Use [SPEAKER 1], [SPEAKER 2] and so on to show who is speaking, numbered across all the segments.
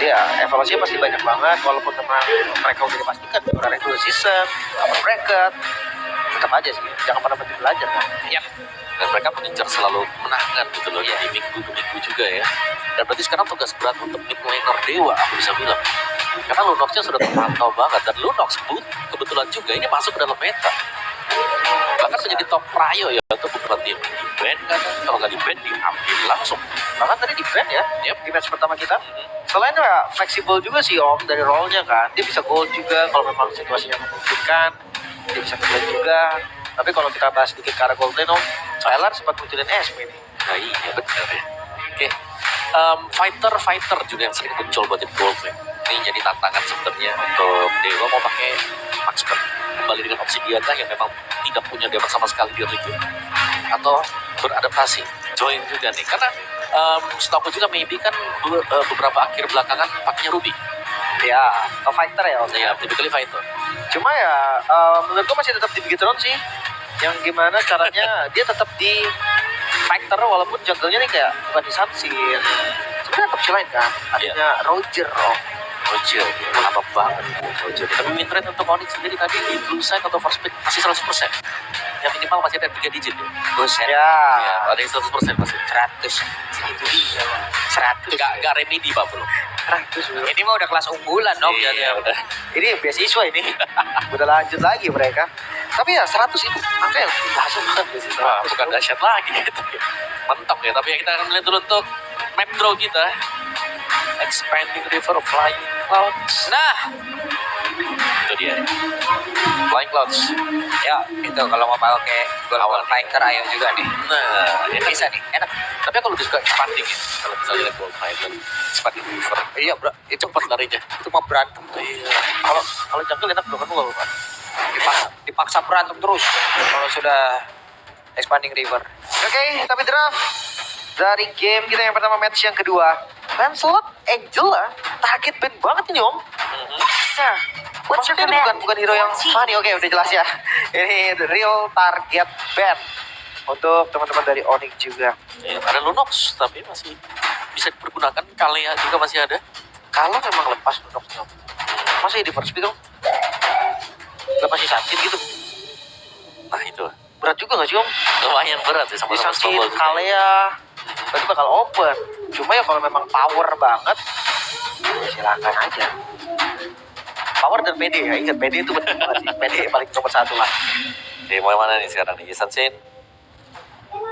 [SPEAKER 1] Jadi ya evaluasinya pasti banyak banget, walaupun memang mereka udah dipastikan juara regular season, upper bracket, tetap aja sih, jangan pernah berhenti belajar kan.
[SPEAKER 2] Yap. Dan mereka mengincar selalu menangkan gitu loh ya di minggu ke minggu juga ya. Dan berarti sekarang tugas berat untuk mid laner Dewa, aku bisa bilang. Karena Lunoxnya sudah terpantau banget, dan Lunox kebetulan juga ini masuk ke dalam meta. Bahkan menjadi top prio ya untuk beberapa tim. Di ban kan, kalau nggak di ban diambil langsung.
[SPEAKER 1] Bahkan tadi di ban ya, di match pertama kita. Selain ya fleksibel juga sih Om dari role-nya kan, dia bisa gold juga kalau memang situasinya memungkinkan, dia bisa gold juga. Tapi kalau kita bahas sedikit ke arah gold lane Om, Tyler sempat munculin Esme nih.
[SPEAKER 2] Nah iya benar ya. Oke, fighter juga yang sering muncul buat tim gold lane. Ini jadi tantangan sebenarnya untuk Dewa mau pakai Maxpert kembali dengan opsi Diana yang memang tidak punya damage sama sekali di early game, atau beradaptasi join juga nih, karena setahu juga maybe kan beberapa akhir belakangan pakainya Ruby.
[SPEAKER 1] Ya, fighter ya Om.
[SPEAKER 2] Ya, typically fighter.
[SPEAKER 1] Cuma ya menurutku masih tetap di Bigetron sih. Yang gimana caranya dia tetap di fighter walaupun jungle-nya nih kayak bukan di Sansin. Sebenarnya opsi lain kan. Adanya Roger Om.
[SPEAKER 2] Roger, apa banget Roger. Tapi win rate untuk Onyx sendiri tadi di blue side atau first pick masih 100%. Yang minimal masih ada 3 digit ya.
[SPEAKER 1] Buset.
[SPEAKER 2] Ya, ada yang 100% masih.
[SPEAKER 1] 100. Segitu dia. 100.
[SPEAKER 2] Gak remedi Pak belum.
[SPEAKER 1] 100.
[SPEAKER 3] Ini mah udah kelas unggulan dong.
[SPEAKER 2] Iya, udah.
[SPEAKER 1] Ini beasiswa ini. Udah lanjut lagi mereka. Tapi ya 100 itu angka yang dahsyat banget beasiswa.
[SPEAKER 2] Wah, bukan dahsyat lagi gitu. Mentok ya, tapi kita akan melihat dulu untuk map draw kita. Expanding River of Flying Clouds.
[SPEAKER 3] Nah,
[SPEAKER 2] itu dia. Flying Clouds.
[SPEAKER 3] ya itu kalau mau pakai Golden Fighter ayo juga nih.
[SPEAKER 2] Nah,
[SPEAKER 3] Ini bisa nih, enak.
[SPEAKER 2] tapi aku lebih suka expanding ya. Kalau misalnya lihat Gold Fighter, expanding River.
[SPEAKER 3] Iya bro,
[SPEAKER 2] Itu cepat larinya.
[SPEAKER 3] itu mau berantem.
[SPEAKER 2] Iya.
[SPEAKER 1] Kalau jungle enak broken wall kan.
[SPEAKER 3] Dipaksa berantem terus kalau sudah expanding river.
[SPEAKER 1] Oke, tapi draft dari game kita yang pertama, match yang kedua, Lancelot Angela target ban banget ini Om.
[SPEAKER 4] Sir, what's your
[SPEAKER 1] Maksudnya
[SPEAKER 4] command?
[SPEAKER 1] bukan hero yang funny. Oke, udah jelas ya. Ini the real target ban untuk teman-teman dari Onyx juga.
[SPEAKER 2] Ya, ada Lunox, tapi masih bisa dipergunakan. Kalea juga masih ada.
[SPEAKER 1] Kalau memang lepas Lunox-nya, masih di first pick Om. Gak masih Sansin gitu.
[SPEAKER 2] Nah itu
[SPEAKER 1] Berat juga gak sih Om?
[SPEAKER 2] lumayan berat ya
[SPEAKER 1] Di
[SPEAKER 2] sama-sama
[SPEAKER 1] Sansin,
[SPEAKER 2] Snowball juga.
[SPEAKER 1] Kalea, berarti bakal open. Cuma ya kalau memang power banget, ya silakan aja. Power dan PD ya, ingat PD itu penting banget sih. PD paling nomor 1 lah.
[SPEAKER 2] Di mana nih sekarang nih? Sansin,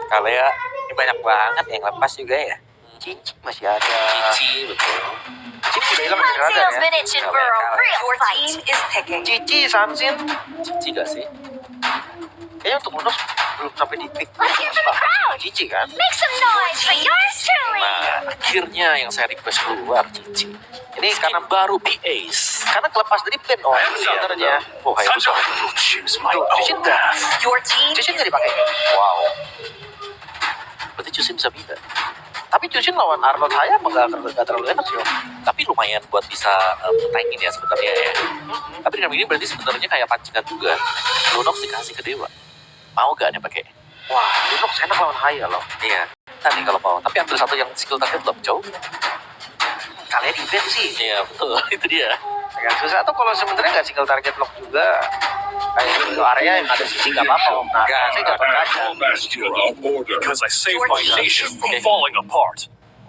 [SPEAKER 2] Kalea,
[SPEAKER 3] Ini banyak banget yang lepas juga ya.
[SPEAKER 1] Cici masih ada.
[SPEAKER 2] Cici, betul.
[SPEAKER 1] Cici udah hilang dari radar
[SPEAKER 4] Huntail's
[SPEAKER 1] ya.
[SPEAKER 4] been itching for a real
[SPEAKER 5] Your
[SPEAKER 4] fight.
[SPEAKER 5] team is picking.
[SPEAKER 1] Cici, Sansin,
[SPEAKER 2] Cici gak sih?
[SPEAKER 1] kayaknya untuk Lunox belum sampai di pick.
[SPEAKER 4] Let's hear from the crowd.
[SPEAKER 1] Cici kan?
[SPEAKER 4] Make some noise for yours truly.
[SPEAKER 2] Nah, akhirnya yang saya request keluar Cici.
[SPEAKER 1] Ini karena
[SPEAKER 2] Baru PAs.
[SPEAKER 1] karena kelepas dari ban oh sebenarnya.
[SPEAKER 2] Oh, kayak itu.
[SPEAKER 1] Tuh, Cici enggak.
[SPEAKER 5] Your team
[SPEAKER 1] Cici enggak dipakai.
[SPEAKER 2] Wow. Berarti Cusin bisa pindah.
[SPEAKER 1] Tapi Cici lawan Arnold Hayam enggak terlalu enak sih Om.
[SPEAKER 2] Tapi lumayan buat bisa naikin ya sebenarnya ya. Tapi dengan ini berarti sebenarnya kayak pancingan juga. Lunox dikasih ke Dewa. Mau gak nih pakai?
[SPEAKER 1] Wah, Lunox enak lawan Hayam loh.
[SPEAKER 2] Iya. Tadi kalau mau. Tapi ambil satu yang skill target lock jauh.
[SPEAKER 1] Kalian di ban sih.
[SPEAKER 2] Iya betul. Itu dia.
[SPEAKER 1] Agak susah tuh kalau sebenarnya nggak single target lock juga. Kayak itu area yang ada sisi nggak apa-apa Om. Nah, saya nggak pernah aja.
[SPEAKER 6] Bastion of order because I saved
[SPEAKER 5] Your
[SPEAKER 6] my
[SPEAKER 5] team
[SPEAKER 6] nation
[SPEAKER 5] is
[SPEAKER 6] from
[SPEAKER 5] picking.
[SPEAKER 6] falling apart.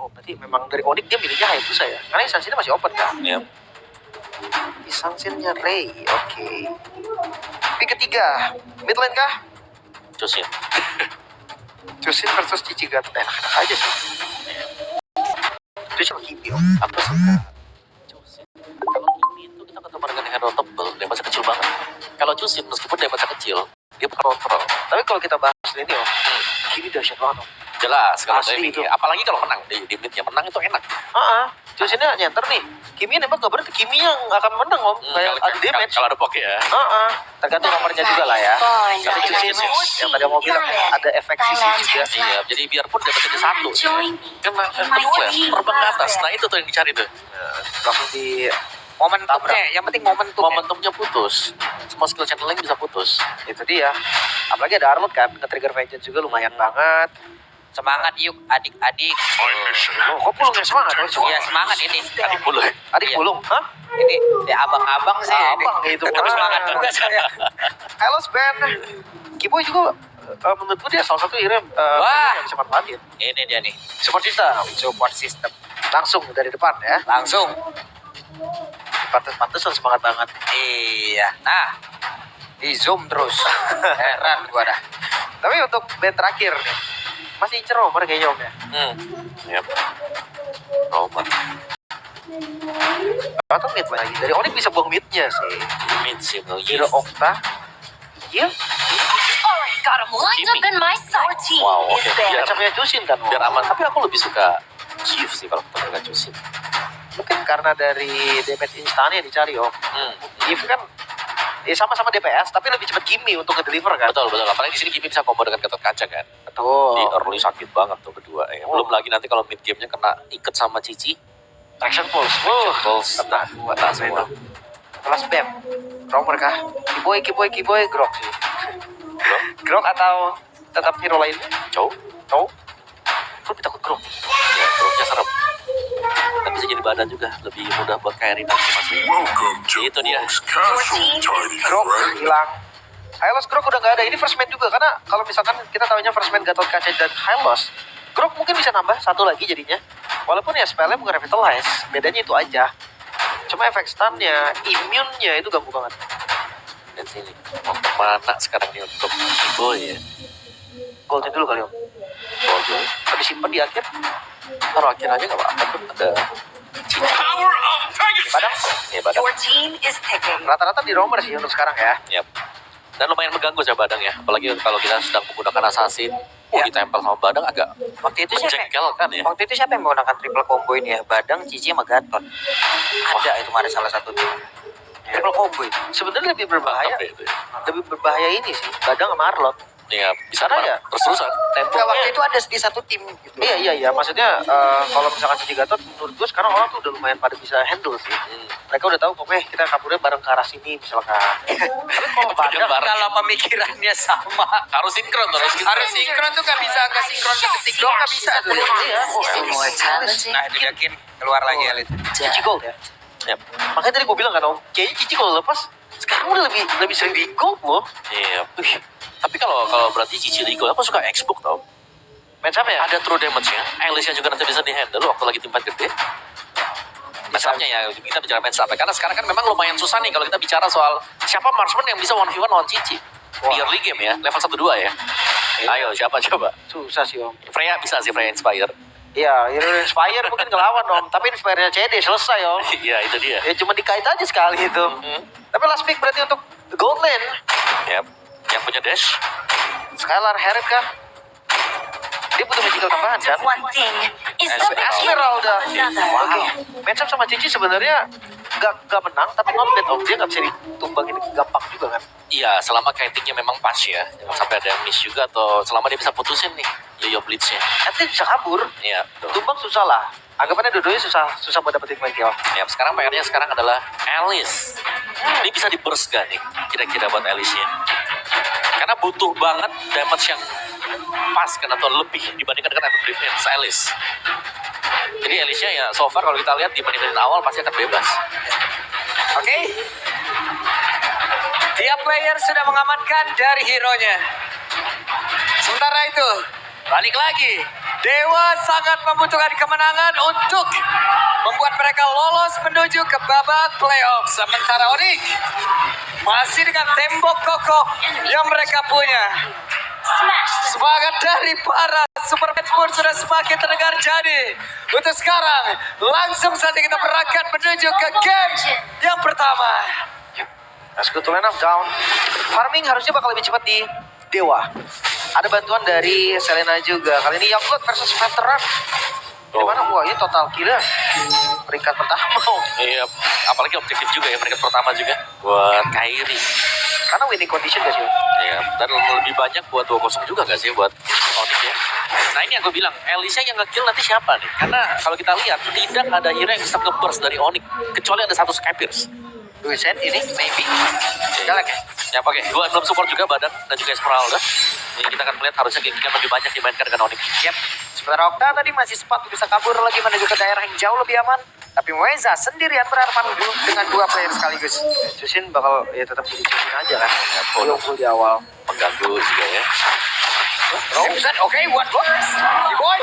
[SPEAKER 1] Oh, berarti memang dari Onyx dia milihnya Hayabusa ya? Karena Sansinnya masih open kan?
[SPEAKER 2] Iya.
[SPEAKER 1] Sansinnya Ray, oke. Pick ketiga, mid lane kah?
[SPEAKER 2] Cusin.
[SPEAKER 1] Cusin versus Cici Gat. Enak-enak aja sih. Cusin sama Kimi Om.
[SPEAKER 2] Aku suka Cusin. Kalau Kimi itu kita ketemu dengan hero tebel, dia masih kecil banget. Kalau Cusin meskipun dia masih kecil, dia kontrol.
[SPEAKER 1] Tapi kalau kita bahas ini Om, Kimi dahsyat banget Om.
[SPEAKER 2] Jelas kalau
[SPEAKER 1] Asli
[SPEAKER 2] timing
[SPEAKER 1] itu.
[SPEAKER 2] ya. Apalagi kalau menang di mid yang menang itu enak.
[SPEAKER 1] Cusinnya nyenter nih. Kimi nembak gak berarti Kimi yang akan menang Om. Kayak ada damage.
[SPEAKER 2] Kalau ada poke ya.
[SPEAKER 1] Tergantung nomornya juga lah ya. Tapi Cusin yang tadi mau bilang ada efek sisi juga.
[SPEAKER 2] Iya, jadi biarpun dia jadi satu.
[SPEAKER 4] Join
[SPEAKER 2] Kan terbang ke atas. Nah itu tuh yang dicari tuh.
[SPEAKER 1] Langsung di
[SPEAKER 3] Momentumnya, yang penting momentumnya.
[SPEAKER 2] Momentumnya putus. Semua skill channeling bisa putus.
[SPEAKER 1] itu dia. Apalagi ada Arnold kan, nge-trigger vengeance juga lumayan banget.
[SPEAKER 3] Semangat yuk adik-adik.
[SPEAKER 6] My mission
[SPEAKER 1] Oh, kok pulung yang semangat?
[SPEAKER 3] Iya semangat ini.
[SPEAKER 2] Adik puluh.
[SPEAKER 1] Adik
[SPEAKER 3] Iya.
[SPEAKER 1] pulung, hah?
[SPEAKER 3] Ini ya abang-abang sih.
[SPEAKER 1] Abang
[SPEAKER 3] ini.
[SPEAKER 1] gitu.
[SPEAKER 3] Tetap
[SPEAKER 1] Wah.
[SPEAKER 3] semangat juga saya.
[SPEAKER 1] Halo band. Kiboy juga menurutku dia salah satu hero
[SPEAKER 3] Wah.
[SPEAKER 1] yang bisa manfaatin.
[SPEAKER 3] Ini dia nih.
[SPEAKER 1] Support system.
[SPEAKER 3] Support system.
[SPEAKER 1] Langsung dari depan ya.
[SPEAKER 3] Langsung.
[SPEAKER 1] Pantesan semangat banget.
[SPEAKER 3] Iya. Nah. Di zoom terus. Heran gua dah.
[SPEAKER 1] Tapi untuk band terakhir nih, masih incer Romer kayaknya om ya.
[SPEAKER 2] Yap. Roma.
[SPEAKER 1] Atau mid lagi. Dari Onyx bisa buang midnya sih.
[SPEAKER 2] Mid sih no.
[SPEAKER 1] Hero Okta. Iya.
[SPEAKER 4] Already got him lined up in my sight. Team
[SPEAKER 2] Wow,
[SPEAKER 4] is
[SPEAKER 2] oke.
[SPEAKER 4] there.
[SPEAKER 1] Macamnya Jusin kan.
[SPEAKER 2] Biar aman. Tapi aku lebih suka Chief sih kalau ketemu dengan Jusin.
[SPEAKER 1] Mungkin karena dari damage instannya dicari om. If kan sama-sama DPS tapi lebih cepat Kimi untuk nge-deliver kan.
[SPEAKER 2] Betul. Apalagi di sini Kimi bisa combo dengan Gatot Kaca kan.
[SPEAKER 1] Betul.
[SPEAKER 2] Di early sakit banget tuh kedua ya. Belum lagi nanti kalau mid game-nya kena iket sama Cici.
[SPEAKER 1] Traction Pulse.
[SPEAKER 2] Pulse.
[SPEAKER 1] Kena semua. Kelas BEM. Romer kah? Kiboy, Grok sih. Grok atau tetap hero lain?
[SPEAKER 2] Cow.
[SPEAKER 1] Cow? Aku lebih takut Grok.
[SPEAKER 2] Ya, terusnya serem. Dan bisa jadi badan juga. Lebih mudah buat carry nanti masuk.
[SPEAKER 6] Welcome to
[SPEAKER 2] Itu dia.
[SPEAKER 6] Brooks Castle, tiny
[SPEAKER 1] Grok
[SPEAKER 6] friend.
[SPEAKER 1] hilang. Hylos Grok udah gak ada. Ini first man juga. Karena kalau misalkan kita tahunya first man Gatot Kaca dan Hylos, Grok mungkin bisa nambah satu lagi jadinya. Walaupun ya spellnya bukan revitalize. Bedanya itu aja. Cuma efek stunnya, immune-nya itu ganggu banget.
[SPEAKER 2] Dan sini. Mau kemana sekarang nih untuk Kiboy ya?
[SPEAKER 1] Goldnya dulu kali om.
[SPEAKER 2] Ball dulu.
[SPEAKER 1] Tapi simpen di akhir.
[SPEAKER 2] Taruh akhir aja gak apa-apa tuh. Ada Cici.
[SPEAKER 6] Power up, Pegasus!
[SPEAKER 1] Padang.
[SPEAKER 2] Ya, badan.
[SPEAKER 4] Your team is picking.
[SPEAKER 1] Rata-rata di Romer sih untuk sekarang ya.
[SPEAKER 2] Yap. Dan lumayan mengganggu sih Badang ya. Apalagi kalau kita sedang menggunakan assassin. Oh, ditempel sama Badang agak
[SPEAKER 3] Waktu itu siapa?
[SPEAKER 2] menjengkelkan ya.
[SPEAKER 3] Waktu itu siapa yang menggunakan triple combo ini ya? Badang, Cici, sama Gatot. Ada itu mana salah satu tim. Triple combo itu.
[SPEAKER 1] Sebenarnya lebih berbahaya.
[SPEAKER 2] Mantap ya itu ya.
[SPEAKER 1] Lebih berbahaya ini sih. Badang sama Arlot.
[SPEAKER 2] Ya, bisa
[SPEAKER 1] Karena ya,
[SPEAKER 2] terus-terusan.
[SPEAKER 3] Enggak, waktu itu ada di satu tim gitu.
[SPEAKER 1] Iya. Maksudnya kalau misalkan Cici Gatot, menurut gue sekarang orang tuh udah lumayan pada bisa handle sih. Mereka udah tahu pokoknya kita kaburnya bareng ke arah sini misalkan. Tapi kalau Badang,
[SPEAKER 2] bareng.
[SPEAKER 3] Kalau pemikirannya sama.
[SPEAKER 2] Harus sinkron terus.
[SPEAKER 3] Harus sinkron tuh gak bisa, gak sinkron seketik doang gak bisa tuh.
[SPEAKER 1] iya.
[SPEAKER 4] More talented.
[SPEAKER 3] Nah itu yakin keluar lagi Elit.
[SPEAKER 1] Cici Gold ya.
[SPEAKER 2] Yap.
[SPEAKER 1] Makanya tadi gue bilang kan om, kayaknya Cici kalau lepas sekarang udah lebih sering di gold loh.
[SPEAKER 2] Iya. Tapi kalau berarti Cici Ligo, aku suka Xbox tau.
[SPEAKER 1] Match up ya?
[SPEAKER 2] Ada true damage-nya. Alice-nya juga nanti bisa di-handle waktu lagi tim fight gede. Match up-nya ya, kita bicara match up ya. Karena sekarang kan memang lumayan susah nih kalau kita bicara soal siapa marksman yang bisa 1v1 lawan Cici. Di early game ya, level 1-2 ya. Ayo, siapa coba?
[SPEAKER 1] Susah sih om.
[SPEAKER 2] Freya bisa sih, Freya Inspire.
[SPEAKER 1] Iya, Hero Inspire mungkin ngelawan om. Tapi Inspire-nya CD selesai om.
[SPEAKER 2] Iya, itu dia.
[SPEAKER 1] Ya cuma dikait aja sekali itu. Tapi last pick berarti untuk gold lane.
[SPEAKER 2] Yap. Yang punya dash.
[SPEAKER 1] Skylar Herod kah? Dia butuh magical tambahan kan?
[SPEAKER 4] One thing is the beginning
[SPEAKER 1] Esmeralda.
[SPEAKER 4] of another.
[SPEAKER 1] Oke. Match up sama Cici sebenarnya gak menang, tapi not bad om. Dia gak bisa ditumbangin gampang juga kan?
[SPEAKER 2] Iya, selama kitingnya memang pas ya. Jangan sampai ada yang miss juga atau selama dia bisa putusin nih Yo-Yo Blitz-nya.
[SPEAKER 1] At least bisa kabur.
[SPEAKER 2] Iya, betul.
[SPEAKER 1] Tumbang susah lah. Anggapannya dua-duanya susah buat dapetin point kill.
[SPEAKER 2] Ya, sekarang PR-nya sekarang adalah Alice. Ini bisa di-burst gak nih kira-kira buat Alice-nya? Karena butuh banget damage yang pas kan atau lebih dibandingkan dengan Defense Alice. Jadi Alice-nya ya so far kalau kita lihat di menit-menit awal pasti akan bebas.
[SPEAKER 3] Oke. Tiap player sudah mengamankan dari hero-nya. Sementara itu, balik lagi. Dewa sangat membutuhkan kemenangan untuk membuat mereka lolos menuju ke babak playoff. Sementara Onyx masih dengan tembok kokoh yang mereka punya.
[SPEAKER 4] Smash the
[SPEAKER 3] Semangat dari para Superman pun sudah semakin terdengar jadi. Untuk sekarang, langsung saja kita berangkat menuju ke game yang pertama.
[SPEAKER 1] Let's go to line up down. Farming harusnya bakal lebih cepat di Dewa. Ada bantuan dari Selena juga. Kali ini Youngblood versus Veteran. Gimana? Wah, ini total kill ya. Peringkat pertama.
[SPEAKER 2] Iya, apalagi objektif juga ya peringkat pertama juga buat Kairi.
[SPEAKER 1] Karena winning condition gak sih?
[SPEAKER 2] Iya, dan lebih banyak buat 2-0 juga gak sih buat Onyx ya. Nah ini yang gue bilang, Alicia yang nge-kill nanti siapa nih? Karena kalau kita lihat, tidak ada hero yang bisa nge-burst dari Onyx. Kecuali ada satu Skypierce.
[SPEAKER 3] Duisen ini, maybe.
[SPEAKER 2] Jalan ya? Ya pakai. Dua belum support juga badan dan juga Esmeralda. Ini kita akan melihat harusnya Genki lebih banyak dimainkan dengan Onyx.
[SPEAKER 1] Yap. Sementara Okta tadi masih sempat bisa kabur lagi menuju ke daerah yang jauh lebih aman. Tapi Weza sendirian berhadapan dengan 2 player sekaligus. Jushin bakal ya tetap jadi Jushin aja kan. Unggul di awal.
[SPEAKER 2] Mengganggu juga ya.
[SPEAKER 3] Simpson, oke, what works? D-Boy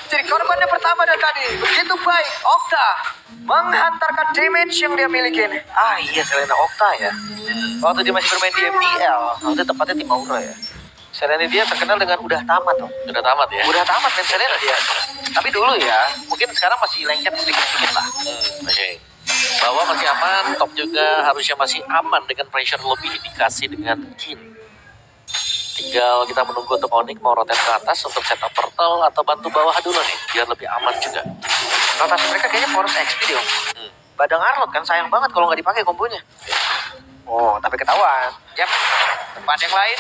[SPEAKER 3] jadi korbannya pertama dan tadi. Begitu baik, Okta menghantarkan damage yang dia milikin.
[SPEAKER 1] Ah iya, Selena Okta ya. Waktu dia masih bermain di MDL, waktu tepatnya tim Aura ya. Selena dia terkenal dengan udah tamat tuh.
[SPEAKER 2] Sudah tamat ya.
[SPEAKER 1] Udah tamat main Selena dia. Tapi dulu ya, mungkin sekarang masih lengket sedikit-sedikit lah.
[SPEAKER 2] Oke. Bahwa masih aman, top juga harusnya masih aman dengan pressure lebih dikasih dengan Jin. Tinggal kita menunggu untuk Onyx mau rotate ke atas untuk setup portal atau bantu bawah dulu nih, biar lebih aman juga.
[SPEAKER 1] Rotasi mereka kayaknya poros XP deh om. Badang Arlot kan sayang banget kalau nggak dipakai kombonya. Oh, tapi ketahuan.
[SPEAKER 3] Yap, tempat yang lain.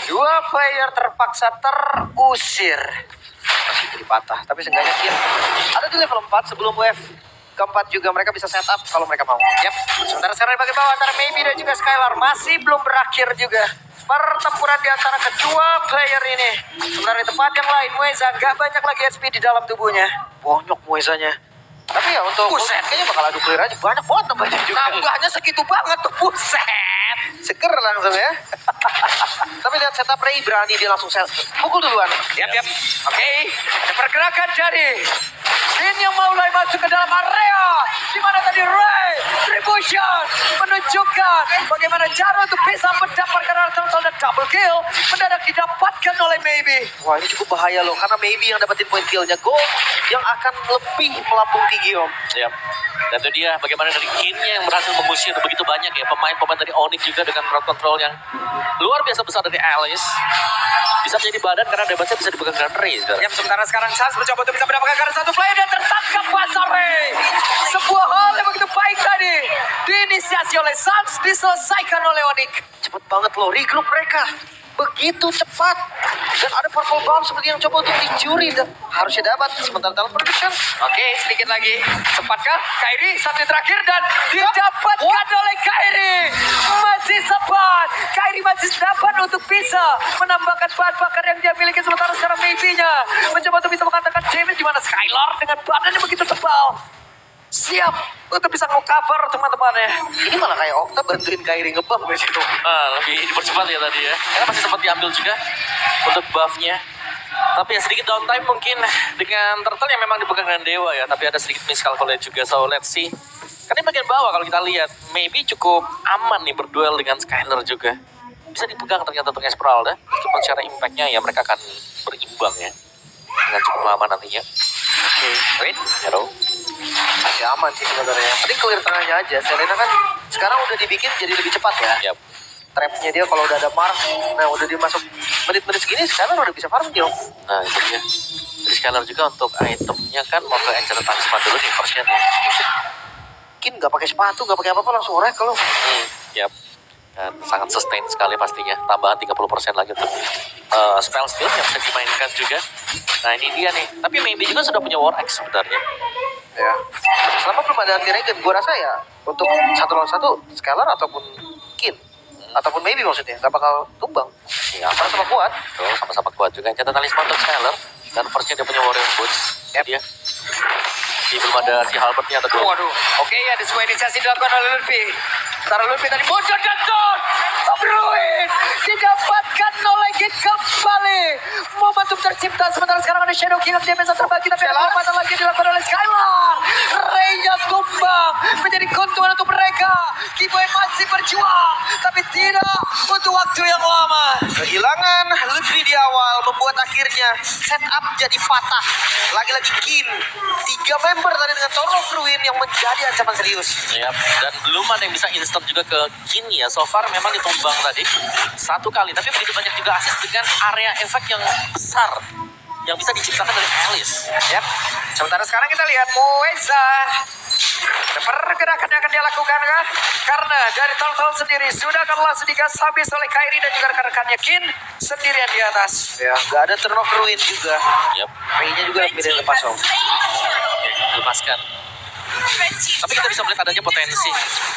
[SPEAKER 3] 2 player terpaksa terusir.
[SPEAKER 1] Masih jadi patah, tapi seenggaknya dia ada di level 4 sebelum wave keempat juga mereka bisa setup kalau mereka mau.
[SPEAKER 3] Yap, sementara sekarang di bagian bawah antara Maybe dan juga Skylar masih belum berakhir juga. Pertempuran di antara kedua player ini. Sementara di tempat yang lain, Weza gak banyak lagi HP di dalam tubuhnya.
[SPEAKER 1] Bonyok muezanya. Tapi ya untuk
[SPEAKER 3] Buset.
[SPEAKER 1] kayaknya bakal adu clear aja banyak banget nambahnya juga.
[SPEAKER 3] Nambahnya segitu banget tuh, buset.
[SPEAKER 1] Seger langsung ya. Tapi lihat setup Ray berani dia langsung pukul duluan.
[SPEAKER 3] Yap, oke. Ada pergerakan dari Sin yang mulai masuk ke dalam area. Di mana tadi Ray Tribution menunjukkan bagaimana cara untuk bisa mendapatkan total dan double kill mendadak didapatkan oleh Maybe.
[SPEAKER 1] Wah ini cukup bahaya loh karena maybe yang dapetin point killnya Gold yang akan lebih melambung tinggi om.
[SPEAKER 2] Siap. Dan itu dia bagaimana dari Kinnya yang berhasil mengusir begitu banyak ya pemain-pemain dari Onyx juga dengan crowd control yang luar biasa besar dari Alice. Bisa menjadi badan karena debatnya bisa dipegang dengan Ray sekarang.
[SPEAKER 3] Yang sementara sekarang Sans mencoba untuk bisa mendapatkan karena satu player dan tertangkap Basare. Sebuah hal yang begitu baik tadi diinisiasi oleh Sans, diselesaikan oleh Onyx.
[SPEAKER 1] Cepet banget loh regroup mereka. Begitu cepat. Dan ada purple bomb seperti yang coba untuk dicuri dan harusnya dapat sementara dalam production.
[SPEAKER 3] Oke, sedikit lagi. Sempatkah Kairi satu terakhir dan didapatkan oleh Kairi. Masih sempat. Kairi masih dapat untuk bisa menambahkan bahan bakar yang dia miliki sementara sekarang Maybe-nya mencoba untuk bisa mengatakan damage di mana Skylar dengan badannya begitu tebal. Siap untuk bisa nge-cover teman-temannya.
[SPEAKER 1] Ini malah kayak Okta bantuin Kairi ngebuff di situ.
[SPEAKER 2] Lebih dipercepat ya tadi ya. Karena masih sempat diambil juga untuk buff-nya. Tapi ya sedikit downtime mungkin dengan Turtle yang memang dipegang dengan Dewa ya. Tapi ada sedikit miscalculate juga. So let's see. Karena di bagian bawah kalau kita lihat. Maybe cukup aman nih berduel dengan Skylar juga. Bisa dipegang ternyata untuk Esmeralda. Meskipun secara impact-nya ya mereka akan berimbang ya. Dengan cukup aman nantinya.
[SPEAKER 1] Oke,
[SPEAKER 2] Wait, Hero.
[SPEAKER 1] masih aman sih sebenarnya. Tapi clear tengahnya aja. Selena kan sekarang udah dibikin jadi lebih cepat ya.
[SPEAKER 2] Yap.
[SPEAKER 1] Trapnya dia kalau udah ada mark, nah udah dia masuk menit-menit segini sekarang udah bisa farm dia.
[SPEAKER 2] Nah itu dia. Jadi Skylar juga untuk itemnya kan mau ke Enchanted Talisman dulu nih first-nya nih.
[SPEAKER 1] Mungkin nggak pakai sepatu, nggak pakai apa-apa langsung orek kalau.
[SPEAKER 2] Yap. Dan sangat sustain sekali pastinya. Tambahan 30% lagi untuk spell skill yang bisa dimainkan juga. Nah ini dia nih. Tapi maybe juga sudah punya War Axe sebenarnya.
[SPEAKER 1] Ya. Selama belum ada anti-regen, gua rasa ya untuk 1 lawan 1 Skylar ataupun Kin ataupun maybe maksudnya nggak bakal tumbang.
[SPEAKER 2] Ya,
[SPEAKER 1] Sama-sama kuat.
[SPEAKER 2] Tuh, sama-sama kuat juga. Enchanted Talisman untuk Skylar. Dan first-nya dia punya Warrior Boots.
[SPEAKER 1] Yap.
[SPEAKER 2] Dia. Jadi belum ada si Halbertnya atau
[SPEAKER 3] Waduh, oke ada sebuah inisiasi dilakukan oleh Lutfi. Sementara Lutfi tadi bocor dan Don Ruin didapatkan oleh Git kembali. Momentum tercipta sementara sekarang ada Shadow King yang bisa terbagi tapi ada lompatan lagi dilakukan oleh Skylar. Ray-nya tumbang menjadi keuntungan untuk mereka. Kiboy masih berjuang tapi tidak untuk waktu yang lama.
[SPEAKER 1] Kehilangan Lutfi di awal membuat akhirnya setup jadi patah. Lagi-lagi Kin 3 member tadi dengan Throne of Ruin yang menjadi ancaman serius.
[SPEAKER 2] Yap. Dan belum ada yang bisa instant juga ke Jin ya. So far memang ditumbang tadi 1 kali. Tapi begitu banyak juga assist dengan area efek yang besar yang bisa diciptakan dari Alice.
[SPEAKER 3] Yap. Sementara sekarang kita lihat Moeza. Ada pergerakan yang akan dia lakukan kan? Karena dari Turtle sendiri sudah akan langsung digas habis oleh Kairi dan juga rekan-rekannya Kin sendirian di atas.
[SPEAKER 1] Ya, nggak ada Throne of Ruin juga.
[SPEAKER 2] Yap.
[SPEAKER 1] Ray-nya juga pilih lepas om.
[SPEAKER 2] Lepaskan. Tapi kita bisa melihat adanya potensi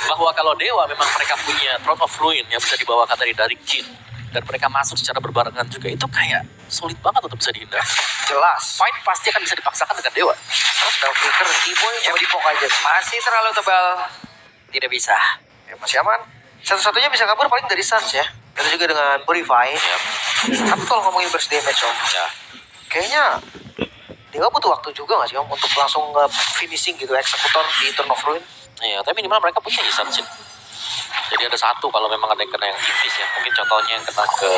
[SPEAKER 2] bahwa kalau Dewa memang mereka punya Throne of Ruin yang bisa dibawakan dari Jin. dan mereka masuk secara berbarengan juga, itu kayak sulit banget untuk bisa dihindari.
[SPEAKER 1] Jelas.
[SPEAKER 2] Fight pasti akan bisa dipaksakan dengan Dewa.
[SPEAKER 1] Terus Bell Flicker, Keyboy coba dipok aja.
[SPEAKER 3] Masih terlalu tebal. Tidak bisa.
[SPEAKER 1] Ya, masih aman. Satu-satunya bisa kabur paling dari Suns ya. Itu juga dengan Purify.
[SPEAKER 2] Yap.
[SPEAKER 1] Tapi kalau ngomongin burst damage Om,
[SPEAKER 2] Ya.
[SPEAKER 1] kayaknya Dewa butuh waktu juga gak sih Om untuk langsung finishing gitu eksekutor di Turn of Ruin.
[SPEAKER 2] Iya, tapi minimal mereka punya Isansin. Jadi ada satu kalau memang ada yang kena yang tipis ya. Mungkin contohnya yang kena ke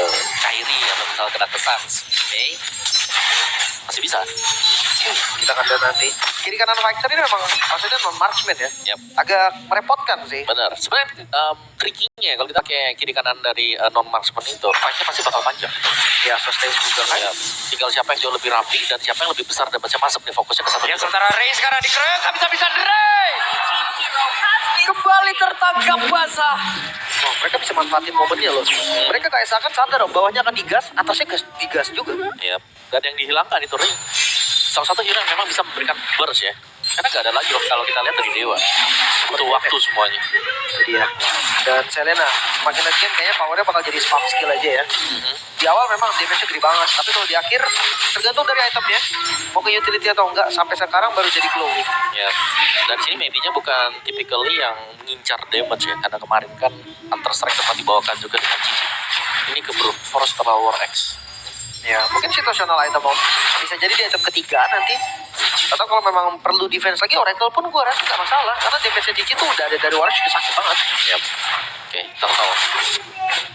[SPEAKER 2] Kyrie atau misalnya kena ke Suns. Oke. Masih bisa.
[SPEAKER 1] Kita akan lihat nanti. Kiri kanan fighter ini memang maksudnya marksman ya.
[SPEAKER 2] Yap.
[SPEAKER 1] Agak merepotkan sih.
[SPEAKER 2] Benar. Sebenarnya tricking-nya kalau kita kayak kiri kanan dari non-marksman itu, fight-nya pasti bakal panjang.
[SPEAKER 1] Ya, sustain juga kan.
[SPEAKER 2] Ya, tinggal siapa yang jauh lebih rapi dan siapa yang lebih besar dan bisa masuk nih fokusnya ke satu.
[SPEAKER 3] Ya sementara Ray sekarang dikeroyok habis-habisan Ray. Kembali tertangkap basah.
[SPEAKER 1] Oh, mereka bisa manfaatin momennya loh. Mereka kayak seakan sadar Om, bawahnya akan digas, atasnya digas juga.
[SPEAKER 2] Ya, dan yang dihilangkan itu ring. Salah satu hero yang memang bisa memberikan burst ya. Karena nggak ada lagi loh kalau kita lihat dari Dewa. Butuh waktu semuanya.
[SPEAKER 1] Jadi ya. Dan Selena, makin lagi kayaknya powernya bakal jadi spam skill aja ya. Di awal memang damage-nya gede banget, tapi kalau di akhir tergantung dari itemnya. Mau ke utility atau enggak, sampai sekarang baru jadi glowing.
[SPEAKER 2] Ya, dan sini maybe-nya bukan typically yang ngincar damage ya. Karena kemarin kan Hunter Strike sempat dibawakan juga dengan Cici. Ini ke Brute Force Power X.
[SPEAKER 1] Ya, mungkin situasional item Om. Bisa jadi di item ketiga nanti. Atau kalau memang perlu defense lagi, Oracle pun gue rasa nggak masalah. Karena defense-nya Cici tuh udah ada dari Warriors juga sakit banget.
[SPEAKER 2] Yap. Oke, turtle.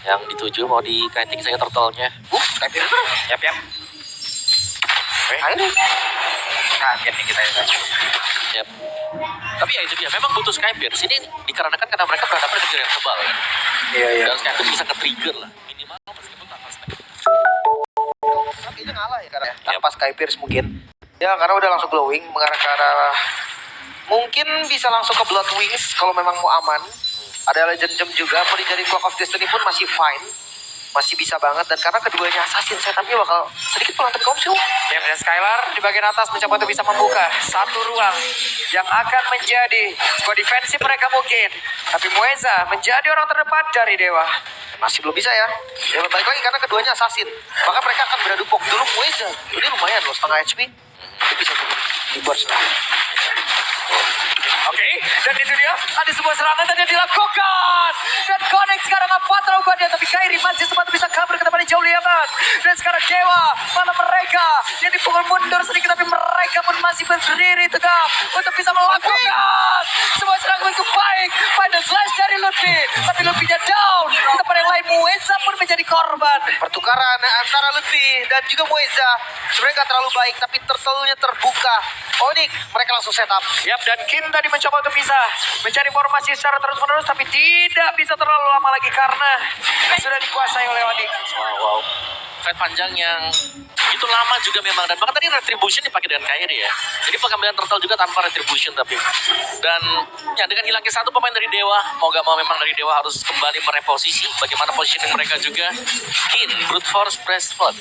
[SPEAKER 2] Yang dituju mau di kiting saya turtle-nya.
[SPEAKER 1] Kayak itu.
[SPEAKER 3] Yap.
[SPEAKER 1] Akhirnya.
[SPEAKER 3] Kaget nih kita ya.
[SPEAKER 2] Yap. Tapi ya itu dia, memang butuh Skypierce. Ini dikarenakan karena mereka berhadapan dengan yang tebal ya.
[SPEAKER 1] Iya.
[SPEAKER 2] Dan Skypierce bisa nge-trigger lah. Minimal meskipun tanpa stack.
[SPEAKER 1] Kayaknya ngalah ya karena tanpa Skypierce mungkin. Ya karena udah langsung glowing mengarah ke arah mungkin bisa langsung ke Blood Wings kalau memang mau aman. Ada Legend Gem juga, dari Clock of Destiny pun masih fine. Masih bisa banget dan karena keduanya assassin setupnya bakal sedikit pelan komsil.
[SPEAKER 3] Ya, dan Skylar di bagian atas mencoba untuk bisa membuka satu ruang yang akan menjadi squad defensif mereka mungkin. Tapi Mueza menjadi orang terdepan dari Dewa.
[SPEAKER 1] Masih belum bisa ya. Ya balik lagi karena keduanya assassin. Maka mereka akan beradu pok dulu Mueza. Ini lumayan loh setengah HP. Itu bisa di burst lah.
[SPEAKER 3] Oke, dan itu dia. Ada sebuah serangan tadi yang dilakukan. Dan connect sekarang Avatra dia. Tapi Kyrie masih sempat bisa kabur ke tempat jauh liaman. Dan sekarang Dewa, malah mereka yang dipukul mundur sedikit. Tapi mereka pun masih berdiri tegak untuk bisa melakukan sebuah serangan begitu baik. Final slash dari Lutfi. Tapi Lutfi-nya down. Di tempat yang lain Mueza pun menjadi korban.
[SPEAKER 1] Pertukaran antara Lutfi dan juga Mueza sebenarnya nggak terlalu baik, tapi turtle-nya terbuka. Onik, mereka langsung setup.
[SPEAKER 3] Yap, dan Kim tadi mencoba untuk bisa mencari formasi secara terus-menerus, tapi tidak bisa terlalu lama lagi karena sudah dikuasai oleh Onik.
[SPEAKER 2] Wow. Fight panjang yang itu lama juga memang, dan bahkan tadi retribution dipakai dengan Kyrie ya. Jadi pengambilan turtle juga tanpa retribution tapi. Dan ya dengan hilangnya satu pemain dari Dewa, mau gak mau memang dari Dewa harus kembali mereposisi bagaimana positioning mereka juga. In Brute Force Breastplate.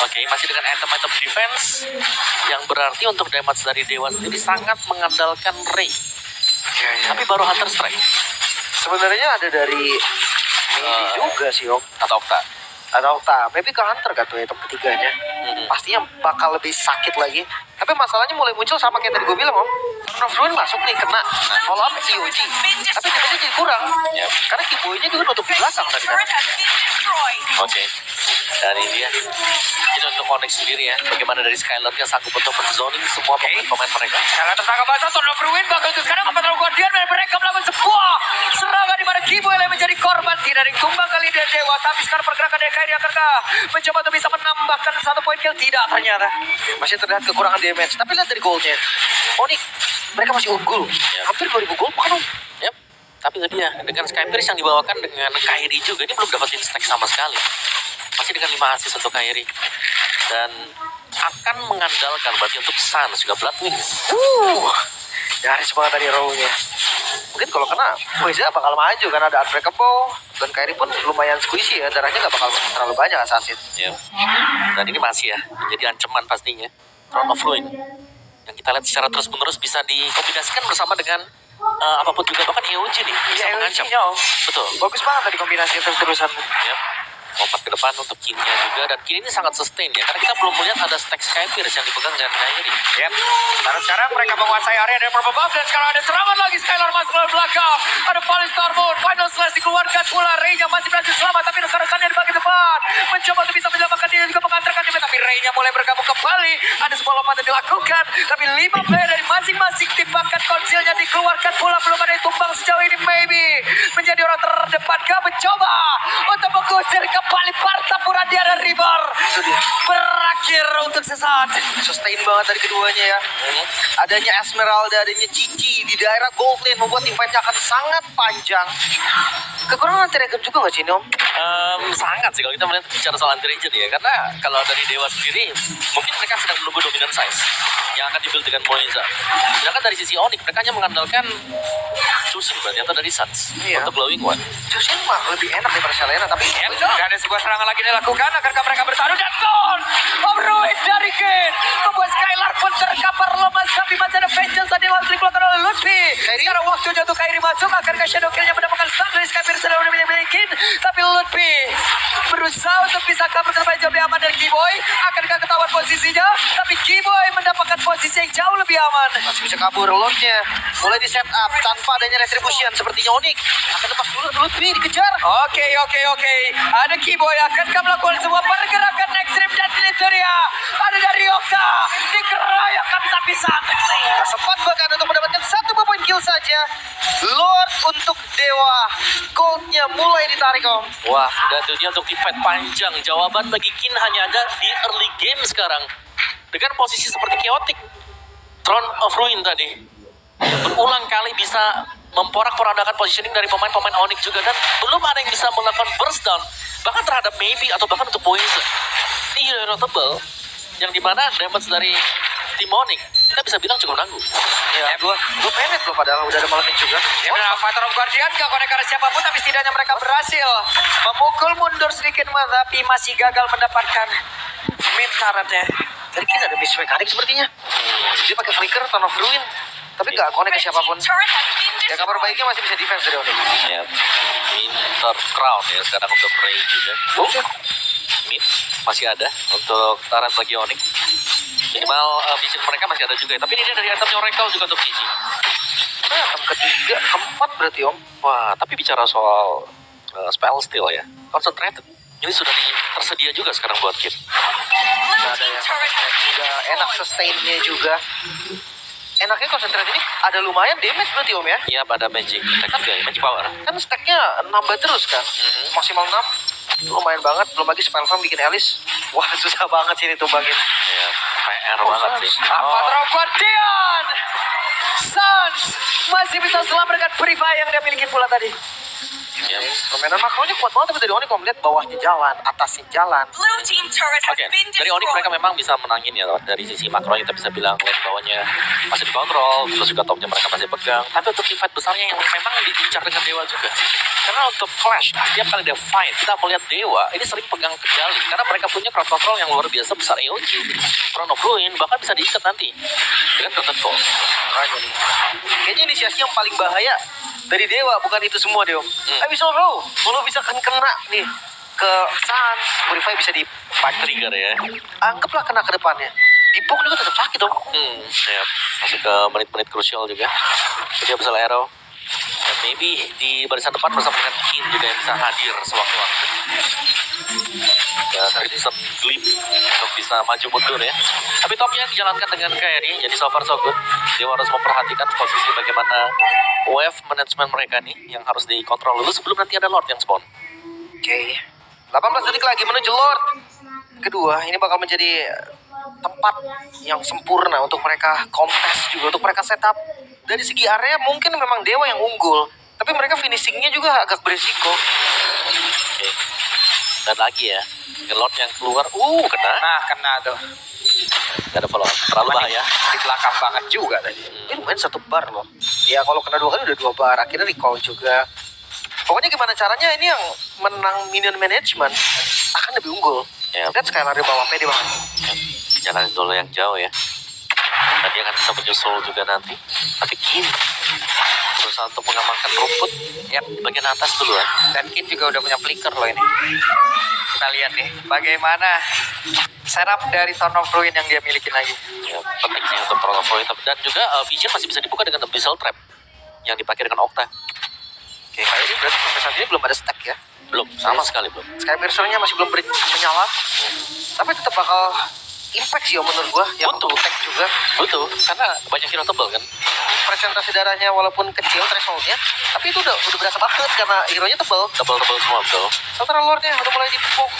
[SPEAKER 2] Oke, masih dengan item-item defense yang berarti untuk damage dari Dewa sendiri sangat mengandalkan Ray. Tapi baru Hunter Strike
[SPEAKER 1] Sebenarnya ada dari ini juga sih Om.
[SPEAKER 2] atau Okta.
[SPEAKER 1] Atau tak, maybe ke Hunter kan tuh item ketiganya. Pastinya bakal lebih sakit lagi. Tapi masalahnya mulai muncul sama kayak tadi gue bilang Om. Turn of Ruin masuk nih kena follow up EOG. Tapi defense-nya jadi kurang.
[SPEAKER 2] Yep.
[SPEAKER 1] Karena Keyboy-nya juga nutup di belakang tadi kan.
[SPEAKER 2] Oke. Dan ini dia. Ini untuk Onyx sendiri ya. Bagaimana dari Skylar-nya sanggup untuk men-zoning semua pemain mereka.
[SPEAKER 3] Karena tertangkap basah, Turn of Ruin bakal itu sekarang Avatar Guardian dan mereka melakukan sebuah serangan di mana Keyboy yang menjadi korban. Tidak ada yang tumbang kali dia Dewa. Tapi sekarang pergerakan dari Kyrie akankah mencoba untuk bisa menambahkan satu poin kill? Tidak ternyata.
[SPEAKER 1] Masih terlihat kekurangan damage. Tapi lihat dari gold-nya. Onyx, mereka masih unggul. Hampir 2000 gold bukan Om?
[SPEAKER 2] Yap. Tapi tadi ya, dengan Skypierce yang dibawakan dengan Kyrie juga, ini belum dapetin stack sama sekali. Masih dengan 5 assist untuk Kyrie. Dan akan mengandalkan berarti untuk Suns juga Blood Wings.
[SPEAKER 1] Nyaris banget tadi row-nya. Mungkin kalau kena, Mueza bakal maju karena ada Unbreakable. Dan Kyrie pun lumayan squishy ya. Darahnya nggak bakal terlalu banyak assassin.
[SPEAKER 2] Yap. Dan ini masih ya, menjadi ancaman pastinya. Throne of Ruin. Yang kita lihat secara terus-menerus bisa dikombinasikan bersama dengan apapun juga, bahkan EOG nih bisa mengancam.
[SPEAKER 3] Om.
[SPEAKER 2] Betul.
[SPEAKER 3] Bagus banget tadi kombinasi terus-terusan.
[SPEAKER 2] Yap. lompat ke depan untuk Kinnya juga, dan Kin ini sangat sustain ya, karena kita belum melihat ada stack Skypierce yang dipegang dengan Kairi.
[SPEAKER 3] Yep. Karena sekarang mereka menguasai area dari Purple Buff dan sekarang ada serangan lagi. Skylar masuk ke belakang. Ada Fallen Starboard. Final Slash dikeluarkan pula. Ray-nya masih berhasil selamat, tapi rekan-rekannya di bagian depan mencoba untuk bisa menyelamatkan diri juga mengantarkan tim. Tapi Ray-nya mulai bergabung kembali. Ada sebuah lompatan dilakukan. Tapi 5 player dari masing-masing tim, bahkan konsilnya dikeluarkan pula. Belum ada yang tumbang sejauh ini. Maybe menjadi orang terdepan. Gak mencoba untuk mengusir kembali Parta Puradia dan River. Berakhir untuk sesaat.
[SPEAKER 1] Sustain banget dari keduanya ya. Adanya Esmeralda, adanya Cici di daerah gold lane membuat tim fight-nya akan sangat panjang. Kekurangan anti-regen juga nggak sih ini, Om?
[SPEAKER 2] Sangat sih kalau kita melihat bicara soal anti-regen ya, karena kalau dari Dewa sendiri mungkin mereka sedang menunggu dominant size yang akan dibuild dengan Moeza. Sedangkan dari sisi Onyx mereka hanya mengandalkan Chusin berarti atau dari Suns
[SPEAKER 1] Iya.
[SPEAKER 2] untuk glowing one.
[SPEAKER 1] Justin mah lebih enak daripada Selena, tapi
[SPEAKER 3] Gak ada sebuah serangan lagi dilakukan. Akankah mereka bertaruh? Dan Thorn of Ruin dari Kin membuat Skylar pun terkapar lemas. Tapi masih ada Vengeance tadi yang harus dikeluarkan oleh Lutfi. Sekarang waktunya untuk Kairi masuk. Akankah Shadow Kill-nya mendapatkan stun dari Skyper sudah memiliki. Tapi Lutfi berusaha untuk bisa kabur terlebih jauh lebih aman dari Keyboy. Akankah ketahuan posisinya? Tapi Keyboy mendapatkan posisi yang jauh lebih aman.
[SPEAKER 1] masih bisa kabur. Lordnya mulai di set up tanpa adanya retribution sepertinya Onyx. Akan lepas dulu, Lutfi dikejar.
[SPEAKER 3] Oke. Ada Keyboy. Akankah melakukan sebuah pergerakan ekstrim dan Literia? Ada dari Okta. Dikeroyok habis-habisan.
[SPEAKER 1] Tak sempat bahkan untuk mendapatkan 1 poin kill saja. Lord untuk Dewa. Goldnya mulai ditarik, Om.
[SPEAKER 2] Wah, dan dunia untuk tim fight panjang. Jawaban bagi Kin hanya ada di early game sekarang. Dengan posisi seperti chaotic. Throne of Ruin tadi. Berulang kali bisa memporak-porandakan positioning dari pemain-pemain Onyx juga. Dan belum ada yang bisa melakukan burst down. Bahkan terhadap Maybe atau bahkan untuk Moeza. Ini hero tebal. Yang dimana damage dari tim Onyx kita bisa bilang cukup nanggung.
[SPEAKER 1] Ya, dua penet loh padahal udah ada Malekith juga.
[SPEAKER 3] Ya, Fighter of Guardian gak konek ke siapapun, tapi setidaknya mereka berhasil memukul mundur sedikit, tapi masih gagal mendapatkan mid turretnya.
[SPEAKER 1] Dari Kin ada miss mekanik sepertinya. Dia pakai flicker, Throne of Ruin, tapi gak connect ke siapapun.
[SPEAKER 4] Turret has been
[SPEAKER 1] Ya kabar baiknya masih bisa defense dari Onyx.
[SPEAKER 2] Ya, Winter Crown ya sekarang untuk Ray juga. Mid masih ada untuk Taran bagi Onyx. Minimal vision mereka masih ada juga. Tapi ini dia dari itemnya Oracle juga untuk Cici.
[SPEAKER 1] Item ketiga, keempat berarti, Om.
[SPEAKER 2] Wah, tapi bicara soal spell steal ya, concentrated. Ini sudah tersedia juga sekarang buat Kid.
[SPEAKER 1] Udah ada yang udah enak sustain-nya juga. Enaknya konsentrasi ini ada lumayan damage berarti, Om ya.
[SPEAKER 2] Iya, pada magic attack juga, magic power.
[SPEAKER 1] Kan stacknya nambah terus kan. Maksimal 6. Lumayan banget, belum lagi spell farm bikin Alice. Wah, susah banget sih ini tumbangin.
[SPEAKER 2] Iya, PR banget sih.
[SPEAKER 3] Fighter of Guardian Suns masih bisa selamatkan Purify yang dia miliki pula tadi.
[SPEAKER 2] Iya.
[SPEAKER 1] Permainan makronya kuat banget, tapi dari Onyx kalau melihat bawahnya jalan, atasnya jalan.
[SPEAKER 4] Blue team turret has
[SPEAKER 2] Oke,
[SPEAKER 4] been
[SPEAKER 2] dari Onyx mereka
[SPEAKER 4] destroyed.
[SPEAKER 2] memang bisa menangin ya dari sisi makro kita bisa bilang lane bawahnya masih dikontrol, terus juga topnya mereka masih pegang. Tapi untuk tim fight besarnya yang memang diincar dengan Dewa juga. Karena untuk Flash, setiap kali dia fight, kita melihat Dewa ini sering pegang kendali karena mereka punya crowd control yang luar biasa besar. AOG, Throne of Ruin, bahkan bisa diikat nanti dengan Curtain Force.
[SPEAKER 1] Kayaknya inisiasi yang paling bahaya dari Dewa bukan itu semua, Deom. Abyssal Row, kalau bisa kena nih ke Suns, Purify bisa di
[SPEAKER 2] Trigger ya.
[SPEAKER 1] anggaplah kena ke depannya. Dipuk juga tetap sakit, Om.
[SPEAKER 2] Ya, masuk ke menit-menit krusial juga. Dia bisa arrow. Dan maybe di barisan depan bersama dengan Kin juga yang bisa hadir sewaktu-waktu. Dan Crimson Gleam untuk bisa maju mundur ya. Tapi topnya dijalankan dengan Kairi, jadi so far so good. Dia harus memperhatikan posisi bagaimana wave management mereka nih yang harus dikontrol dulu sebelum nanti ada Lord yang spawn.
[SPEAKER 1] Oke. 18 detik lagi menuju Lord. Kedua, ini bakal menjadi tempat yang sempurna untuk mereka kontes juga, untuk mereka setup. Dari segi area mungkin memang Dewa yang unggul, tapi mereka finishingnya juga agak berisiko.
[SPEAKER 2] Oke. Dan lagi ya, Lord yang keluar, kena.
[SPEAKER 3] Nah, kena tuh.
[SPEAKER 2] Gak ada follow up, terlalu bahaya.
[SPEAKER 3] Di belakang banget juga tadi.
[SPEAKER 1] Ini lumayan 1 bar loh. Ya kalau kena 2 kali udah 2 bar, akhirnya recall juga. Pokoknya gimana caranya ini yang menang minion management akan lebih unggul.
[SPEAKER 2] Ya.
[SPEAKER 1] Lihat Skylar di bawah, pede banget.
[SPEAKER 2] Jalan dulu yang jauh ya. Dan dia akan bisa menyusul juga nanti. Tapi Kim berusaha untuk mengamankan rumput
[SPEAKER 3] Yap.
[SPEAKER 2] di bagian atas dulu ya.
[SPEAKER 3] Dan Kid juga udah punya flicker loh ini. kita lihat nih bagaimana setup dari Throne of Ruin yang dia miliki lagi.
[SPEAKER 2] Ya, penting sih untuk Throne of Ruin. Dan juga Vision masih bisa dibuka dengan Abyssal Trap yang dipakai dengan Octa.
[SPEAKER 1] Oke, kayak ini berarti sampai saat ini belum ada stack ya.
[SPEAKER 2] Belum, sama sekali belum.
[SPEAKER 1] Sky Piercer-nya masih belum menyala. Tapi tetap bakal impact sih menurut gua. Yang
[SPEAKER 2] Betul.
[SPEAKER 1] untuk tank juga.
[SPEAKER 2] Betul, karena banyak hero tebal kan.
[SPEAKER 1] Presentasi darahnya walaupun kecil threshold-nya, tapi itu udah berasa banget karena hero-nya tebal.
[SPEAKER 2] Tebal-tebal semua, betul.
[SPEAKER 1] Sementara Lord-nya udah mulai dipuk.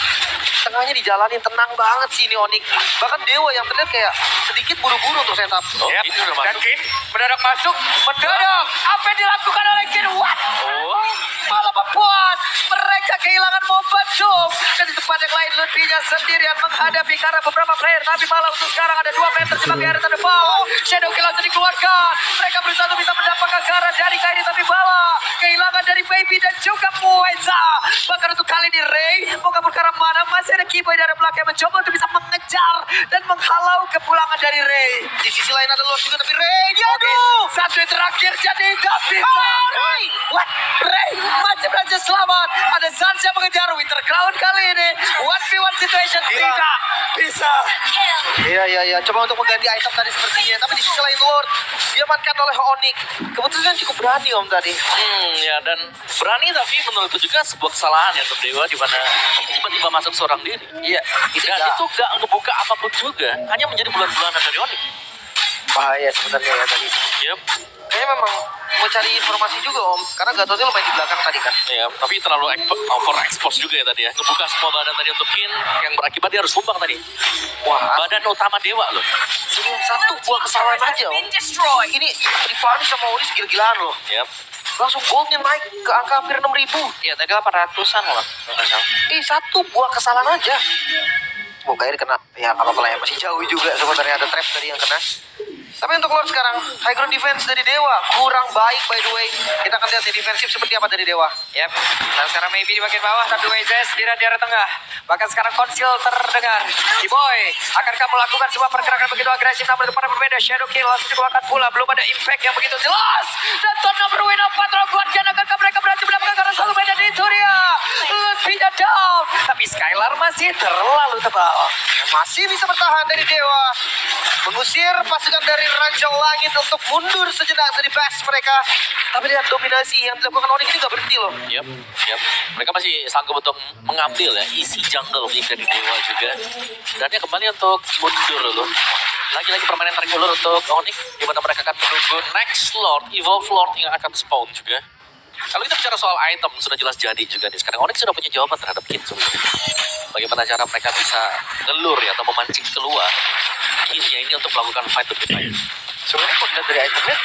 [SPEAKER 1] Tengahnya dijalanin tenang banget sih ini Onyx. Bahkan Dewa yang terlihat kayak sedikit buru-buru untuk setup.
[SPEAKER 2] Oh,
[SPEAKER 3] Yap.
[SPEAKER 2] ini udah
[SPEAKER 3] Dan
[SPEAKER 2] masuk.
[SPEAKER 3] Kin mendadak masuk. Mendadak. Apa yang dilakukan oleh Kin? What?
[SPEAKER 2] Oh,
[SPEAKER 3] Malah membuat mereka kehilangan momentum. Dan di tempat yang lain Ludwignya sendirian menghadapi karena beberapa player. Tapi malah untuk sekarang ada 2 meter sebagai area terdepan. Shadow Kill langsung dikeluarkan. Mereka bersatu bisa mendapatkan karena dari Kairi. Tapi malah kehilangan dari Baby dan juga Mueza. Bahkan untuk kali ini Ray mau kabur ke arah mana? Masih ada Kiboy dari belakang yang mencoba untuk bisa mengejar dan menghalau kepulangan dari Ray.
[SPEAKER 1] Di sisi lain ada Lord juga tapi Ray dia
[SPEAKER 3] Oke, satu yang terakhir jadi nggak bisa.
[SPEAKER 1] Ray!
[SPEAKER 3] What? Ray masih berhasil selamat. Ada Sans yang mengejar Winter Crown kali ini. 1v1 situation
[SPEAKER 1] Gila.
[SPEAKER 3] tidak bisa.
[SPEAKER 1] Iya. Coba untuk mengganti item tadi sepertinya. Tapi di sisi lain Lord diamankan oleh Onyx. Keputusan cukup berani Om tadi.
[SPEAKER 2] ya, dan berani tapi menurutku juga sebuah kesalahan ya untuk Dewa, di mana ini tiba-tiba masuk seorang diri.
[SPEAKER 3] Iya.
[SPEAKER 2] Dan itu gak ngebuka apapun juga, hanya menjadi bulan-bulanan dari Onyx.
[SPEAKER 1] Bahaya sebenarnya ya tadi.
[SPEAKER 2] Yep.
[SPEAKER 1] Kayaknya memang mau cari informasi juga Om. Karena Gatotnya lumayan di belakang tadi kan.
[SPEAKER 2] Ya, tapi terlalu overexpose juga ya tadi ya. Ngebuka semua badan tadi untuk Kin, yang berakibat dia harus tumbang tadi.
[SPEAKER 1] Wah,
[SPEAKER 2] Badan utama Dewa loh.
[SPEAKER 1] ini satu buah kesalahan aja Om. Ini di sama Onyx gila-gilaan loh.
[SPEAKER 2] Yep.
[SPEAKER 1] Langsung goldnya naik ke angka hampir 6.000.
[SPEAKER 2] Ya, tadi 800-an loh.
[SPEAKER 1] Satu buah kesalahan aja. Oh, Kairi kena. Ya, nggak apa-apa lah ya. Masih jauh juga sebenarnya ada trap tadi yang kena. Tapi untuk Lord sekarang, high ground defense dari Dewa kurang baik by the way. Kita akan lihat nih defensif seperti apa dari Dewa.
[SPEAKER 3] Yap. Dan sekarang maybe di bagian bawah, tapi WJ sendirian di area tengah. Bahkan sekarang konsil terdengar. Kiboy, akankah melakukan sebuah pergerakan begitu agresif namun depan berbeda. Shadow Kill langsung dikeluarkan pula. Belum ada impact yang begitu jelas. Dan Throne of Ruin of Patrol Guardian, akankah mereka berhasil mendapatkan karena satu beda di itu dia. Tidak down. Tapi Skylar masih terlalu tebal.
[SPEAKER 1] Masih bisa bertahan dari Dewa. Mengusir pasukan dari Raja Langit untuk mundur sejenak dari base mereka. Tapi lihat dominasi yang dilakukan Onyx ini gak berhenti loh.
[SPEAKER 2] Yep. Mereka masih sanggup untuk mengambil ya isi jungle milik dari Dewa juga. Dan dia kembali untuk mundur loh. Lagi-lagi permainan tarik ulur untuk Onyx, di mana mereka akan menunggu next Lord, Evolve Lord yang akan spawn juga. Kalau kita bicara soal item, sudah jelas jadi juga nih. Sekarang Onyx sudah punya jawaban terhadap Kin sebenarnya. Bagaimana cara mereka bisa ngelur ya, atau memancing keluar Kinnya ini untuk melakukan fight to the fight.
[SPEAKER 1] Sebenarnya kalau dilihat dari itemnya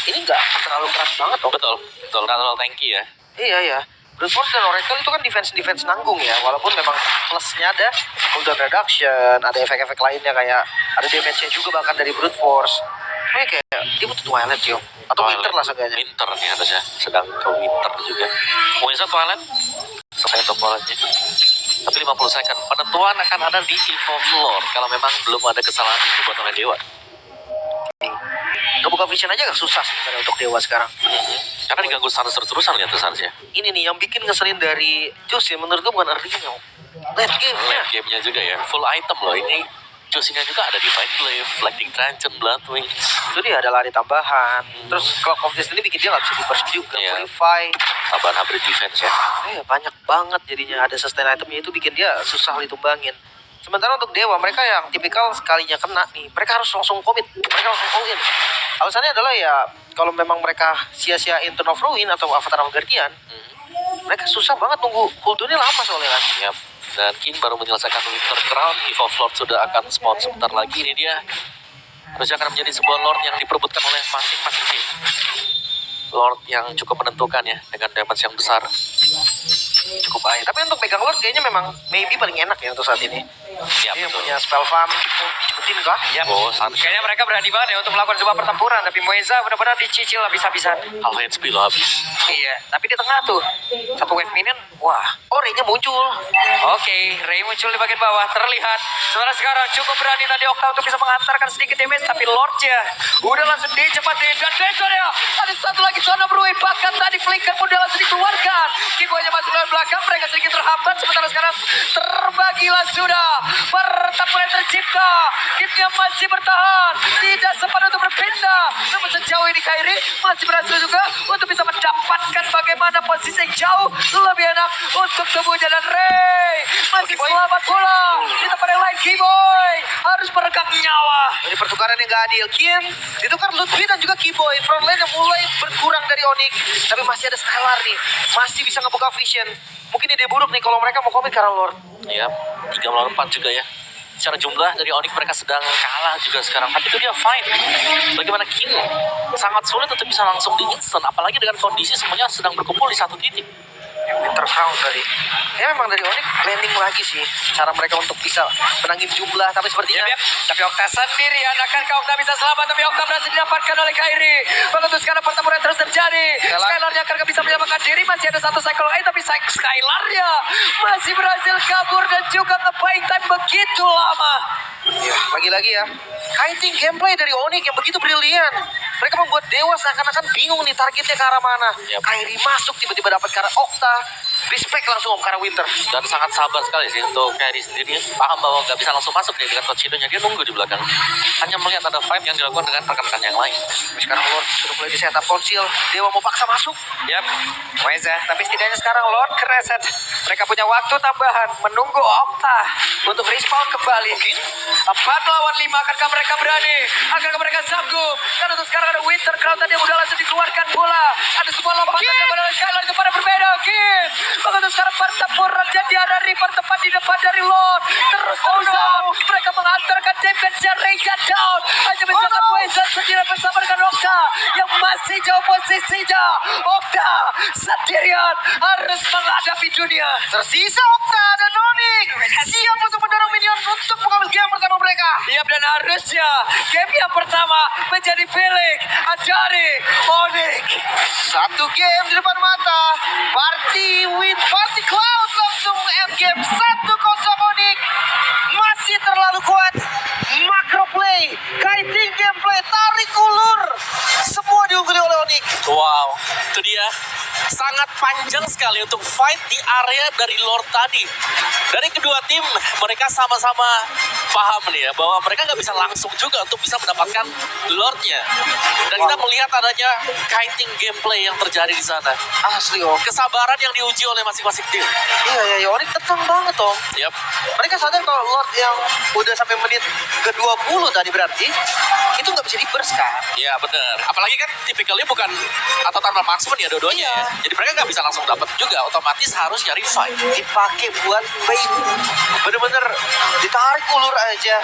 [SPEAKER 1] ini gak terlalu keras banget loh.
[SPEAKER 2] Betul. Terlalu tanky ya.
[SPEAKER 1] Iya. Brute Force dan Oracle itu kan defense nanggung ya. Walaupun memang plusnya ada cooldown reduction, ada efek-efek lainnya kayak ada damage-nya juga bahkan dari Brute Force. Kayak dia butuh Twilight sih Om. Atau Winter lah seenggaknya.
[SPEAKER 2] Winter nih harusnya. Sedang ke Winter juga. Muisa Twilight. Selesai untuk Twilight-nya. Tapi 50 second. Penentuan akan ada di Evolve Lord. Kalau memang belum ada kesalahan yang dibuat oleh Dewa.
[SPEAKER 1] Ngebuka vision aja gak susah sebenarnya untuk Dewa sekarang.
[SPEAKER 2] Karena diganggu Sans terus-terusan lihat tuh Sans ya.
[SPEAKER 1] Ini nih yang bikin ngeselin dari Jus ya menurut gue bukan early-nya Om. Late game-nya.
[SPEAKER 2] Late game-nya juga ya. Full item loh ini. Choosing-nya juga ada Divine Glaive, Lightning Truncheon, Blood Wings.
[SPEAKER 1] Itu dia ada lari tambahan. Terus Clock of Destiny bikin dia gak bisa di-burst juga.
[SPEAKER 2] Iya.
[SPEAKER 1] Purify.
[SPEAKER 2] Tambahan hybrid defense ya.
[SPEAKER 1] Banyak banget jadinya ada sustain itemnya itu bikin dia susah ditumbangin. Sementara untuk Dewa mereka yang tipikal sekalinya kena nih, mereka harus langsung komit, mereka langsung all in. Alasannya adalah ya kalau memang mereka sia-siain Throne of Ruin atau Avatar of Guardian, mereka susah banget nunggu cooldownnya lama soalnya kan.
[SPEAKER 2] Yap. Dan Kin baru menyelesaikan Winter Crown. Evolve Lord sudah akan spawn sebentar lagi. Ini dia. Harusnya akan menjadi sebuah Lord yang diperebutkan oleh masing-masing tim. Lord yang cukup menentukan ya, dengan damage yang besar.
[SPEAKER 1] Cukup baik. Tapi untuk pegang Lord kayaknya memang maybe paling enak ya untuk saat ini.
[SPEAKER 2] Ya,
[SPEAKER 1] Dia yang
[SPEAKER 2] betul.
[SPEAKER 1] punya spell farm. Ikutin kah?
[SPEAKER 2] Oh, seharusnya
[SPEAKER 3] Kayaknya mereka berani banget ya untuk melakukan sebuah pertempuran, tapi Moeza benar-benar dicicil habis-habisan.
[SPEAKER 2] half HP lo habis.
[SPEAKER 3] Iya, tapi di tengah tuh satu wave minion, wah.
[SPEAKER 1] Oh, Ray-nya muncul.
[SPEAKER 3] Oke, Ray muncul di bagian bawah, terlihat. Sementara sekarang cukup berani tadi Okta untuk bisa mengantarkan sedikit damage, tapi Lordnya udah langsung dicepatin. Dan Desonnya ada satu lagi zona berui, bahkan tadi flicker pun udah langsung dikeluarkan. Kibonya masuk dari belakang, mereka sedikit terhambat. Sementara sekarang terbagilah sudah. Pertempuran tercipta, timnya masih bertahan, tidak sempat untuk berpindah. Namun sejauh ini Kairi masih berhasil juga untuk bisa mendapatkan bagaimana posisi yang jauh lebih enak untuk tubuhnya. Dan Ray masih selamat pula. Di tempat yang lain Kiboy harus meregang nyawa.
[SPEAKER 1] Ini pertukaran yang gak adil. Kim ditukar Lutfi dan juga Kiboy. Front line yang mulai berkurang dari Onyx. Tapi masih ada Skylar nih. Masih bisa ngebuka vision. Mungkin ide buruk nih kalau mereka mau komit karena Lord.
[SPEAKER 2] Ya, 3 melawan 4 juga ya. Secara jumlah dari Onyx mereka sedang kalah juga sekarang. Tapi itu dia fight. Bagaimana Kim? Sangat sulit untuk bisa langsung di instant. Apalagi dengan kondisi semuanya sedang berkumpul di satu titik.
[SPEAKER 1] Winter Crown tadi. Ya memang dari Onyx landing lagi sih. Cara mereka untuk bisa menangin jumlah. Tapi sepertinya
[SPEAKER 3] Yap. Tapi Okta sendirian, akankah Okta bisa selamat? Tapi Okta berhasil didapatkan oleh Kairi. Menentu sekarang pertempuran terus terjadi. Skylar-nya akan bisa menyelamatkan diri. Masih ada satu cycle lain, tapi Skylar-nya masih berhasil kabur dan juga nge-buying time begitu lama.
[SPEAKER 1] ya, lagi-lagi ya. Kiting gameplay dari Onyx yang begitu brilian. Mereka membuat Dewa seakan-akan bingung nih targetnya ke arah mana.
[SPEAKER 2] Yap.
[SPEAKER 1] Kairi masuk tiba-tiba dapat ke arah Okta. Respect langsung om ke arah Winter.
[SPEAKER 2] Dan sangat sabar sekali sih untuk Kairi sendiri. Paham bahwa nggak bisa langsung masuk nih dengan Toshido-nya. Dia nunggu di belakang. Hanya melihat ada fight yang dilakukan dengan rekan-rekan yang lain.
[SPEAKER 1] Sekarang Lord sudah mulai di setup konsil. Dewa mau paksa masuk.
[SPEAKER 3] Yap, Moeza. Tapi setidaknya sekarang Lord kereset. Mereka punya waktu tambahan menunggu Okta untuk respawn kembali. 4 lawan 5, akankah mereka berani? Akankah mereka sanggup? Dan untuk sekarang ada Winter Crown tadi yang udah langsung dikeluarkan bola. Ada sebuah lompatan yang pada Skylar kepada berbeda. Kin. Maka untuk sekarang pertempuran jadi ada Reaper tepat di depan dari Lord. Terus-terusan mereka mengantarkan damage-nya Rega down. Hanya menjaga Moeza sendiri bersama dengan Okta yang masih jauh posisinya. Okta sendirian harus menghadapi dunia.
[SPEAKER 1] Tersisa Okta dan Onyx. Siap untuk mendorong minion untuk mengambil game pertama mereka.
[SPEAKER 3] Yap, dan harusnya game yang pertama menjadi milik dari Onyx.
[SPEAKER 1] Satu game di depan mata. Party Cloud langsung end game 1-0 Onyx. Masih terlalu kuat. Macro play, kiting gameplay, tarik ulur. Semua diungguli oleh Onyx.
[SPEAKER 2] Wow, itu dia. Sangat panjang sekali untuk fight di area dari Lord tadi. Dari kedua tim, mereka sama-sama paham nih ya, bahwa mereka nggak bisa langsung juga untuk bisa mendapatkan Lordnya. Dan kita melihat adanya kiting gameplay yang terjadi di sana.
[SPEAKER 1] Asli om.
[SPEAKER 2] Kesabaran yang diuji oleh masing-masing tim.
[SPEAKER 1] Iya, Onyx tenang banget om.
[SPEAKER 2] Yap,
[SPEAKER 1] Mereka sadar kalau Lord yang udah sampai menit ke-20 tadi berarti itu nggak bisa di-burst kan?
[SPEAKER 2] ya benar. Apalagi kan tipikalnya bukan atau tanpa marksman ya dua-duanya ya. Jadi mereka nggak bisa langsung dapat juga. Otomatis harus nyari fight.
[SPEAKER 1] Dipakai buat bait. Bener-bener ditarik ulur aja.